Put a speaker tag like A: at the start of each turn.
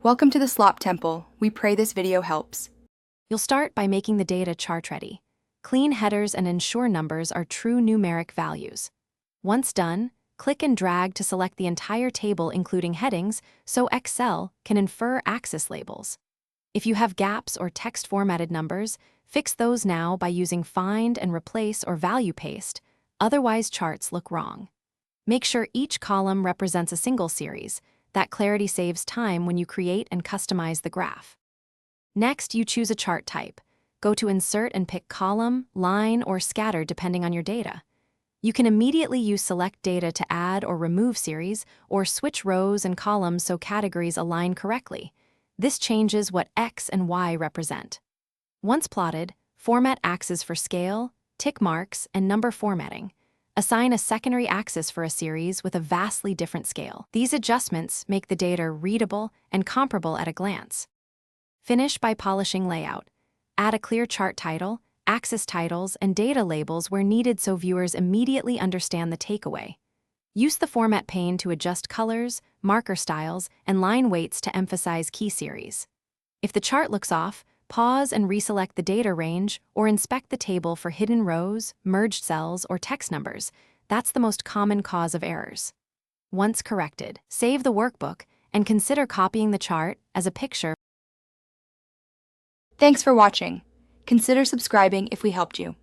A: Welcome to the Slop Temple. We pray this video helps.
B: You'll start by making the data chart ready. Clean headers and ensure numbers are true numeric values. Once done, click and drag to select the entire table including headings so Excel can infer axis labels. If you have gaps or text-formatted numbers, fix those now by using Find and Replace or Value Paste, otherwise charts look wrong. Make sure each column represents a single series. That clarity saves time when you create and customize the graph. Next, you choose a chart type. Go to Insert and pick Column, Line, or Scatter depending on your data. You can immediately use Select Data to add or remove series, or switch rows and columns so categories align correctly. This changes what X and Y represent. Once plotted, format axes for scale, tick marks, and number formatting. Assign a secondary axis for a series with a vastly different scale. These adjustments make the data readable and comparable at a glance. Finish by polishing layout. Add a clear chart title, axis titles, and data labels where needed so viewers immediately understand the takeaway. Use the format pane to adjust colors, marker styles, and line weights to emphasize key series. If the chart looks off, pause and reselect the data range or inspect the table for hidden rows, merged cells, or text numbers. That's the most common cause of errors. Once corrected, save the workbook and consider copying the chart as a picture.
A: Thanks for watching. Consider subscribing if we helped you.